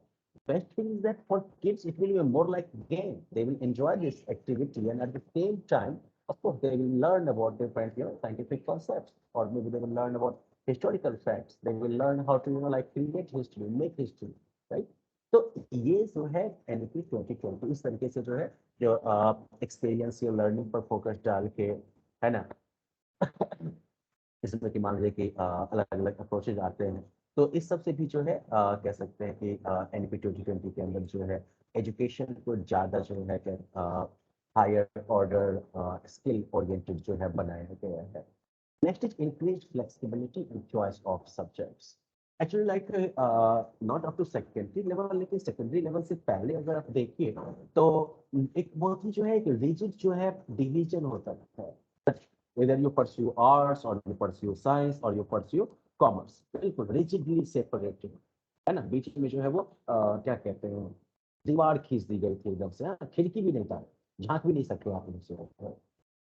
Best thing is that for kids it will be more like game. They will enjoy this activity and at the same time, of course, they will learn about different scientific concepts, or maybe they will learn about historical facts. They will learn how to like create history, make history, right? तो ये जो है NEP 2020 इस तरीके से जो है जो एक्सपीरियंशियल लर्निंग पर फोकस डाल के, है ना, इसमें कि मान लीजिए कि अलग अलग अप्रोचेज आते हैं। तो इस सब से भी जो है कह सकते हैं कि एनईपी 2020 के अंदर जो है एजुकेशन को ज़्यादा जो है हायर ऑर्डर स्किल ओरिएंटेड जो है बनाया गया है। Next is increase flexibility and choice of subjects. Actually like not up to secondary level, लेकिन सेकेंडरी लेवल से पहले अगर आप देखिए तो एक बहुत ही जो है एक रिजिड जो है डिवीजन होता है, whether you pursue arts or you pursue science or you pursue commerce, बिल्कुल rigidly separated, है ना। बीच में जो है वो क्या कहते हैं, दीवार खींच दी गई थी एकदम से, खिड़की भी नहीं था, झांक भी नहीं सकते आप इनसे।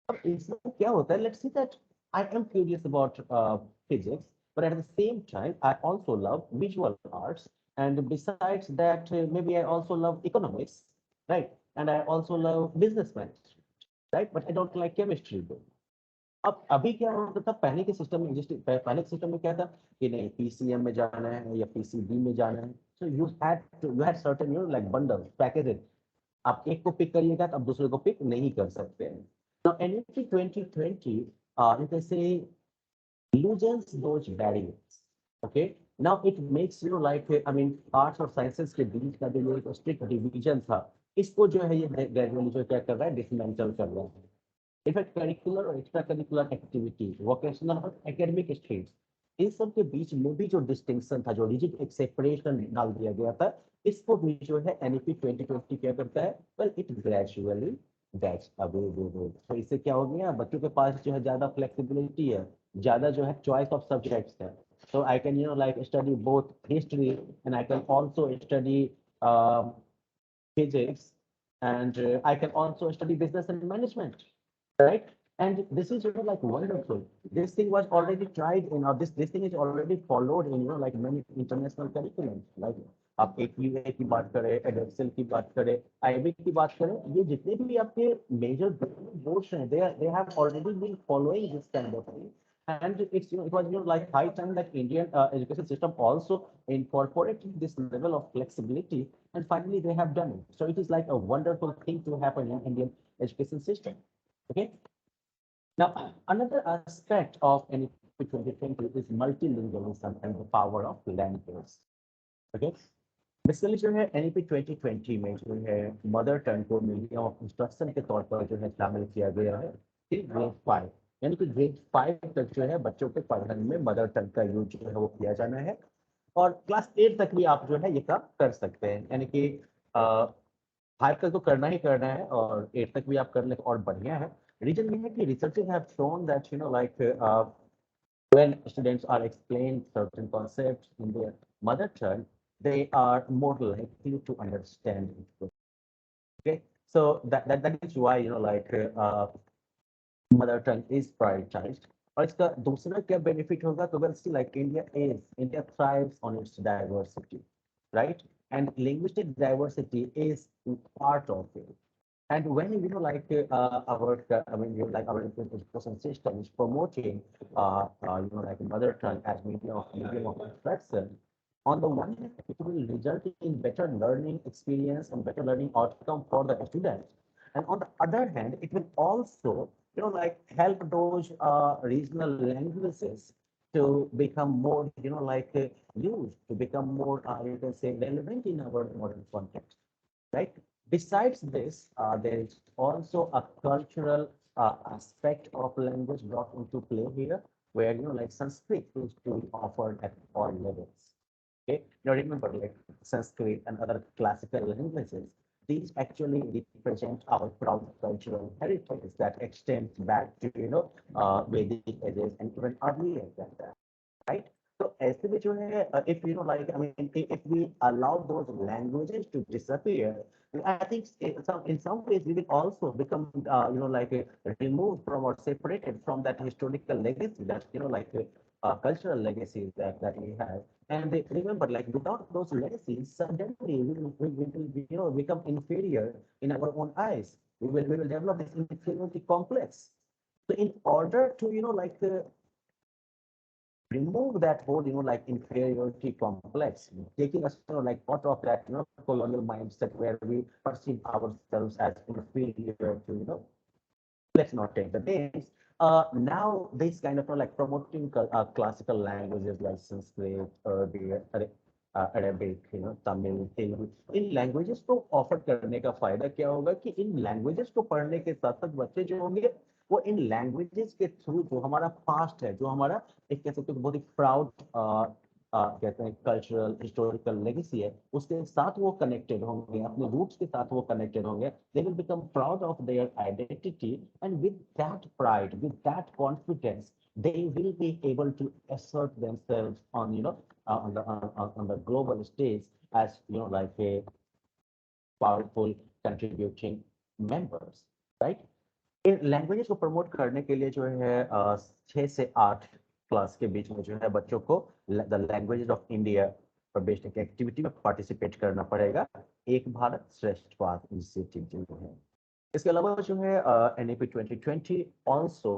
अब इसमें क्या होता है, let's see that I am curious about physics, but at the same time I also love visual arts, and besides that maybe I also love economics, right, and I also love business management, right, but I don't like chemistry though। अब अभी क्या होता था, पहले के system में पहले के सिस्टम में क्या था कि नहीं पीसीएम में जाना है या पीसीबी में जाना है, so you had certain like bundle packages, आप एक को पिक करिएगा तो आप दूसरे को पिक नहीं कर सकते हैं। Now NEP 2020 you can say loosens those barriers, okay। now it makes like I mean arts और साइंसेस के बीच का जो एक स्ट्रिक्ट डिवीजन था इसको जो है ये ग्रेजुअली जो क्या कर रहा है, डिसमेंटल कर रहा है। इफेक्ट करिकुलर और एक्स्ट्रा करिकुलर एक्टिविटी, वोकेशनल और एकेडमिक स्ट्रीम्स, इन सब के बीच में भी जो डिस्टिंक्शन था, जो रिजिड एक सेपरेशन डाल दिया गया था, इसको भी जो है एनईपी 2020 क्या करता है, well it gradually that's away with. तो इससे क्या हो गया, बच्चों के पास जो है ज्यादा फ्लेक्सिबिलिटी है, ज्यादा जो है चॉइस ऑफ सब्जेक्ट्स है। so I can like study both history and I can also study physics, and I can also study business and management, right? And this is like wonderful. This thing was already tried in, or this thing is already followed in like many international curriculums. Like आप एक UA की बात करें, एडएक्सेल की बात करें, IB की बात करें, ये जितने भी आपके मेजर बोर्ड्स हैं, they have already been following this kind of thing. And it's it was like high time that Indian education system also incorporated this level of flexibility, and finally they have done it. So it is like a wonderful thing to happen in Indian education system. Okay. Now, another aspect of NEP 2020 is multilingualism and the power of language. Okay. Basically जो है NEP 2020 में जो है mother tongue को medium of instruction के तौर पर जो है शामिल किया गया है ग्रेड 5, यानी कि ग्रेड 5 तक जो है बच्चों के पढ़ने में मदर टंग का यूज जो है वो किया जाना है, और क्लास 8 तक भी आप जो है ये काम कर सकते हैं, यानी कि 5 तक तो करना ही करना है और 8 तक भी आप कर ले और बढ़िया है। रीजन ये है कि researches have shown that like when students are explained certain concepts in their mother tongue, they are more likely to understand it. Okay, so that is why like mother tongue is prioritized. और इसका दूसरा क्या benefit होगा, तो well, see, like India thrives on its diversity, right? And linguistic diversity is part of it. And when I mean, like our education system is promoting, like mother tongue as medium of instruction, on the one hand, it will result in better learning experience and better learning outcome for the students. And on the other hand, it will also, help those regional languages to become more, used, to become more, you can say, relevant in our modern context, right? Besides this, there is also a cultural aspect of language brought into play here, where like Sanskrit is to be offered at all levels. Okay, now remember, like Sanskrit and other classical languages, these actually represent our proud cultural heritage that extends back to Vedic ages and even earlier than that, right? So ऐसे में जो है, if if we allow those languages to disappear, I think in some ways we will also become removed from or separated from that historical legacy, that cultural legacy that we have. And remember, like without those legacies, suddenly we will become inferior in our own eyes. We will develop this inferiority complex. So in order to remove that whole inferiority complex, taking us out of that colonial mindset where we perceive ourselves as inferior to let's not take the names. Now this kind of promoting classical languages like Sanskrit, Arabic, Tamil, Telugu, in languages को offer करने का फायदा क्या होगा कि इन languages को पढ़ने के साथ साथ बच्चे जो होंगे वो इन languages के थ्रू जो हमारा past है, जो हमारा एक कह सकते हो बहुत ही प्राउड कहते हैं कल्चरल हिस्टोरिकल लेगेसी है, उसके साथ वो कनेक्टेड होंगे, अपने रूट्स के साथ वो कनेक्टेड होंगे. They will become proud of their identity, and with that pride, with that confidence, they will be able to assert themselves on on the global stage as like a powerful contributing members, right? In languages को promote करने के लिए जो है 6 से 8 class के बीच में जो है बच्चों को द लैंग्वेजेस ऑफ इंडिया पर बेस्ड एक एक्टिविटी में पार्टिसिपेट करना पड़ेगा, एक भारत श्रेष्ठ भारत इनिशिएटिव जो है. इसके अलावा जो है NEP 2020 also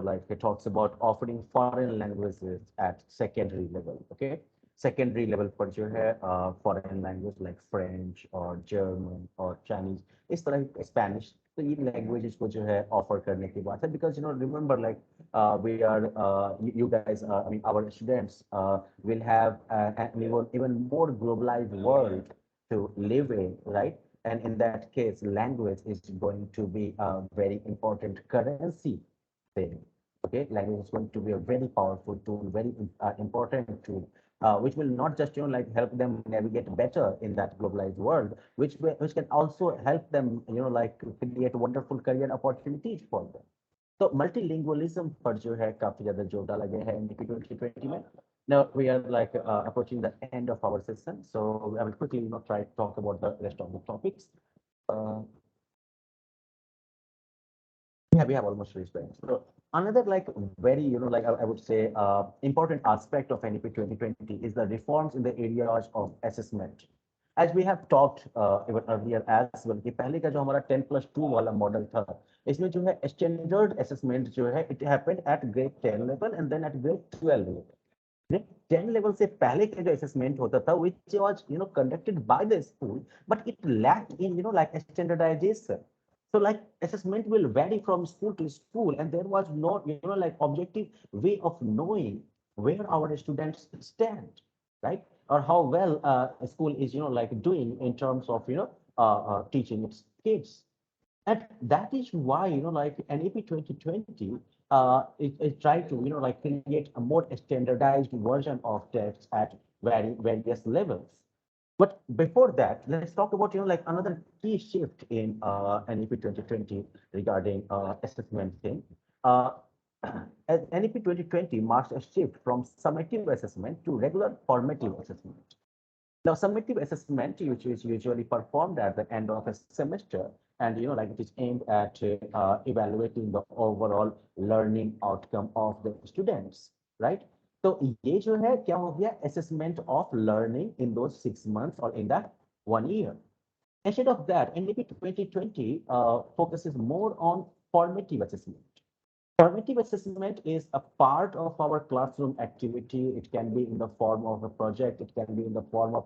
like it talks about offering foreign languages at secondary level. Okay, secondary level पर जो है foreign language like French or German or Chinese, इस तरह Spanish, तो ये languages को जो है offer करने की बात है, because remember like we are you guys I mean our students will have an even more globalized world to live in, right? And in that case, language is going to be a very important currency thing. Okay, language is going to be a very powerful tool, very important tool, which will not just like help them navigate better in that globalized world, which can also help them like create wonderful career opportunities for them. तो multilingualism पर जो है काफी ज्यादा जोर डाला गया है एनडीपी 2020 में. Now we are like approaching the end of our session, so I will quickly try to talk about the rest of the topics. Uh, yeah, we have almost reached the end. So another like very like I would say important aspect of NEP 2020 is the reforms in the areas of assessment. As we have talked even earlier as well कि पहले का जो हमारा 10+2 वाला model था, इसमें जो है स्टैंडर्ड असेसमेंट जो है it happened at grade 10 level and then at grade 12 level. 10 level से पहले का जो assessment होता था which was conducted by the school, but it lacked in like standardization. So like assessment will vary from school to school, and there was no like objective way of knowing where our students stand, right? Or how well a school is like doing in terms of teaching its kids. And that is why, like NEP 2020, it tried to, like create a more standardized version of tests at various levels. But before that, let's talk about, like another key shift in NEP 2020 regarding assessment thing. NEP 2020 marks a shift from summative assessment to regular formative assessment. Now, summative assessment, which is usually performed at the end of a semester, and like it is aimed at evaluating the overall learning outcome of the students, right? So, ये जो है क्या हो गया assessment of learning in those 6 months or in that 1 year. Instead of that, NEP 2020 focuses more on formative assessment. Formative assessment is a part of our classroom activity. It can be in the form of a project. It can be in the form of,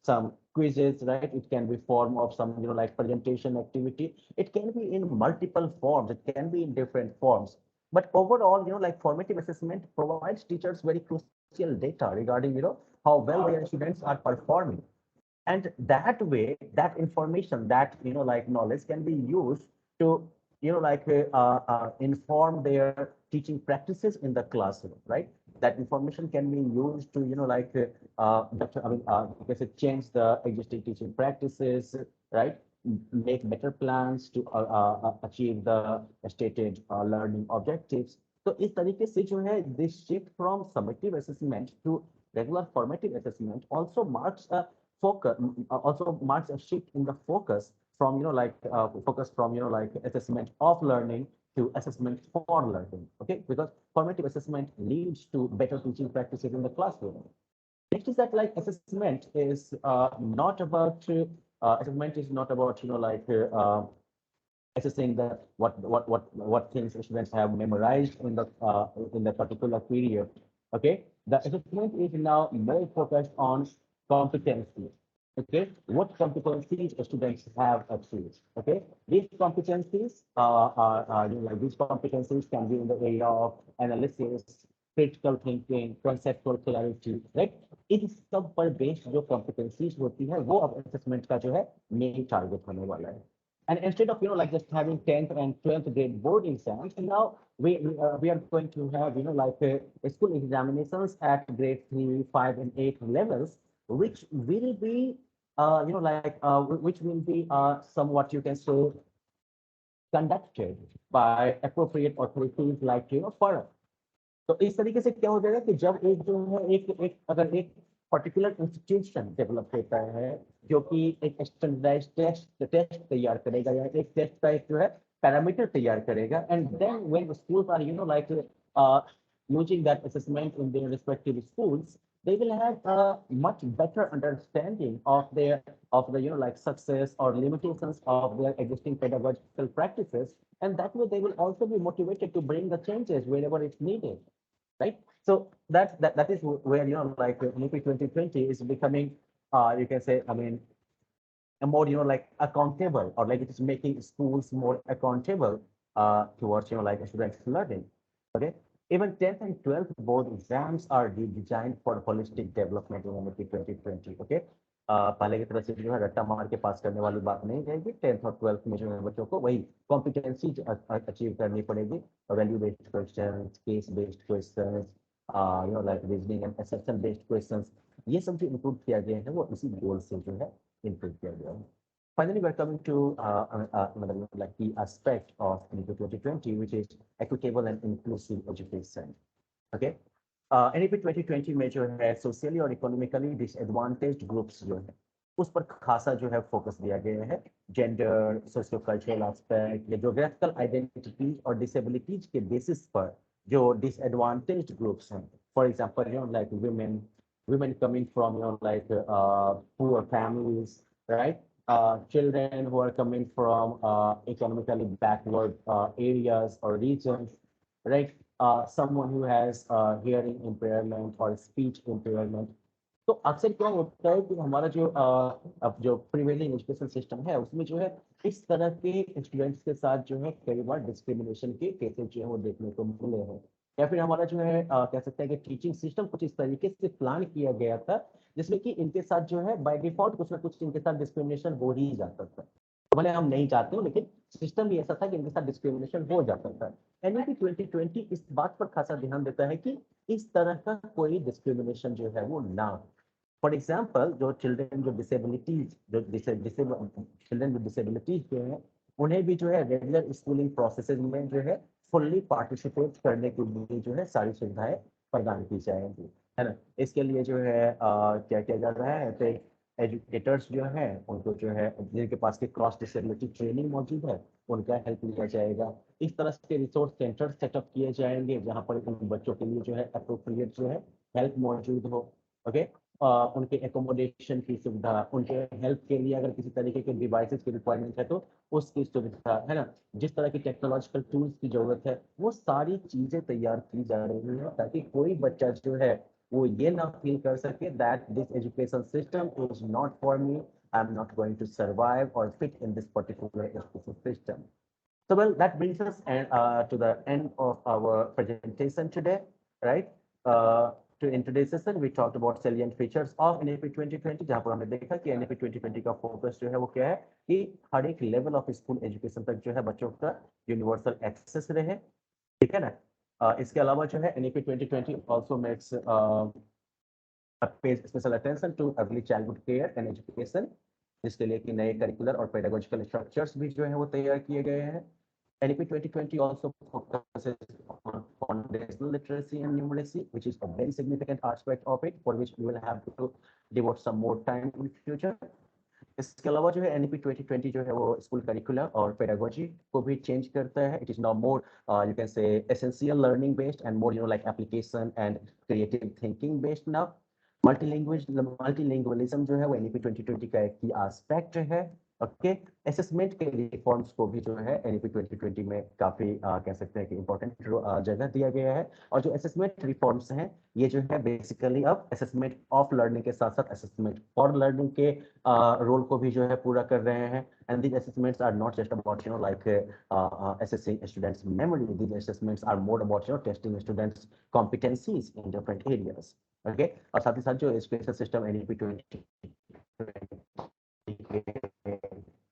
some quizzes, right? It can be form of some, like presentation activity. It can be in multiple forms. It can be in different forms. But overall, like formative assessment provides teachers very crucial data regarding, how well their students are performing. And that way, that information, that like knowledge can be used to inform their teaching practices in the classroom, right? That information can be used to you can say change the existing teaching practices, right? Make better plans to achieve the stated learning objectives. So इस तरीके से जो है this shift from summative assessment to regular formative assessment also marks a shift in the focus from focus from assessment of learning to assessment for learning. Okay, because formative assessment leads to better teaching practices in the classroom. Next is that like assessment is not about assessing that what things students have memorized in the particular period. Okay, the assessment is now more focused on competency. Okay, what competencies students have achieved. Okay, these competencies these competencies can be in the area of analysis, critical thinking, conceptual clarity, right? इन सब पर based जो competencies होती है वो अब assessment का जो है main target होने वाला है. And instead of like just having 10th and 12th grade board exams, now we are going to have school examinations at grade 3, 5, and 8 levels, which will be which will be somewhat you can say conducted by appropriate authorities like FARA. तो इस तरीके से क्या हो जाएगा कि जब एक जो है एक अगर एक पर्टिकुलर इंस्टीट्यूशन डेवलप होता है जो कि एक स्टैंडर्डाइज्ड टेस्ट तैयार करेगा या एक टेस्ट का एक जो है पैरामीटर तैयार करेगा, and then when the schools are using that assessment in their respective schools, they will have a much better understanding of the success or limitations of their existing pedagogical practices, and that way they will also be motivated to bring the changes wherever it's needed, right? So that is where NEP 2020 is becoming you can say, I mean, a more accountable, or like it is making schools more accountable towards students learning. Okay, even 10th and 12th board exams are designed for holistic development in NEP 2020. Okay, पहले की तरह से जो है रट्टा मार के पास करने वाली बात नहीं रहेगी. 10th और 12th में जो है बच्चों को वही कॉम्पिटेंसी अचीव करनी पड़ेगी. Value based questions, case based questions, like reasoning and assumption based questions, ये सब जो इंक्लूड किया गया है वो इसी गोल से जो है इंक्लूड किया गया है. Finally, we're coming to another like key aspect of NEP 2020, which is equitable and inclusive education. Okay, NEP 2020 में जो है सोशली और इकोनॉमिकली डिसएडवांटेज्ड ग्रुप्स जो है उस पर खासा जो है फोकस दिया गया है. जेंडर, सोशियो कल्चरल एस्पेक्ट या जोग्राफिकल आइडेंटिटीज और डिसेबिलिटीज के बेसिस पर जो disadvantaged groups हैं, for example, like women coming from poor families, right? Children who are coming from economically backward areas or regions, right? Someone who has hearing impairment or speech impairment. तो अक्सर क्या होता है कि हमारा जो प्रिवेलिंग एजुकेशन सिस्टम है उसमें जो है इस तरह के स्टूडेंट्स के साथ जो है कई बार डिस्क्रिमिनेशन के केसेस जो है वो देखने को मिले हैं, या फिर हमारा जो है कह सकते हैं कि टीचिंग सिस्टम कुछ इस तरीके से प्लान किया गया था जिसमें कि इनके साथ जो है बाय डिफॉल्ट कुछ ना कुछ इनके साथ डिस्क्रिमिनेशन हो ही जाता था. भले हम नहीं चाहते हो लेकिन सिस्टम भी ऐसा था कि इनके साथ डिस्क्रिमिनेशन हो जाता था. NEP 2020 इस बात पर खासा ध्यान देता है कि इस तरह का कोई डिस्क्रिमिनेशन जो है वो ना हो. फॉर एग्जाम्पल, जो चिल्ड्रन जो डिसेबिलिटीज चिल्ड्रन विद डिसेबिलिटीज जो है उन्हें भी जो है रेगुलर स्कूलिंग प्रोसेस में जो है फुल्ली पार्टिसिपेट करने के लिए जो है सारी सुविधाएं प्रदान की जाएंगी, है ना. इसके लिए जो है क्या किया जा रहा है, तो एजुकेटर्स जो है उनको जो है जिनके पास की क्रॉस डिसेबिलिटी ट्रेनिंग मौजूद है उनका हेल्प लिया जाएगा. इस तरह के रिसोर्स सेंटर सेटअप किए जाएंगे जहाँ पर उन बच्चों के लिए जो है अप्रोप्रिएट जो है हेल्प मौजूद हो. ओके, उनके एकोमोडेशन की सुविधा, उनके हेल्थ के लिए अगर किसी तरीके के डिवाइसेस की रिक्वायरमेंट है तो उसकी सुविधा है ना, जिस तरह की टेक्नोलॉजिकल टूल्स की जरूरत है, वो सारी चीजें तैयार की जा रही है ताकि कोई बच्चा जो है वो ये ना फील कर सके that this education system is not for me, I am not going to survive और fit in this particular education system. So, well, that brings us to the end of our presentation today, right? In today's session, we talked about salient features of NEP 2020, जहाँ पर हमने देखा कि NEP 2020 का focus जो है वो क्या है कि हर एक लेवल ऑफ स्कूल एजुकेशन तक जो है बच्चों का यूनिवर्सल एक्सेस रहे, ठीक है ना. इसके अलावा जो है NEP 2020 also makes pays special attention to early childhood care and education, जिसके लिए कि नए करिकुलर और पेडागोजिकल स्ट्रक्चर्स भी जो है वो तैयार किए गए हैं. NEP 2020 also focuses on foundational literacy and numeracy, which is a very significant aspect of it, for which we will have to devote some more time in future. इसके अलावा जो है NEP 2020 जो है वो स्कूल करिकुलर और pedagogy को भी चेंज करता है. It is now more you can say essential learning based and more like application and creative thinking based now. Multilingualism जो है वो NEP 2020 का एक की एस्पेक्ट है. ओके, असेसमेंट के रिफॉर्म्स को भी जो है NEP 2020 में काफी कह सकते हैं कि इंपॉर्टेंट जगह दिया गया है. और जो असेसमेंट रिफॉर्म्स हैं ये जो है बेसिकली अब असेसमेंट ऑफ लर्निंग के साथ साथ असेसमेंट फॉर लर्निंग के रोल को भी जो है पूरा कर रहे हैं. And these assessments are not just about like assessing students memory. These assessments are more about testing students competencies in different areas. Okay, और साथ ही साथ जो एजुकेशन सिस्टम NEP 20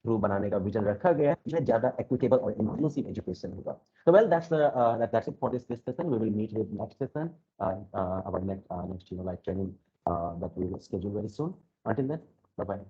थ्रू बनाने का विजन रखा गया है, जो ज्यादा equitable और inclusive education होगा. So well, that's it for this session. We will meet with next session, our next like training that we will schedule very soon. Until then, bye bye.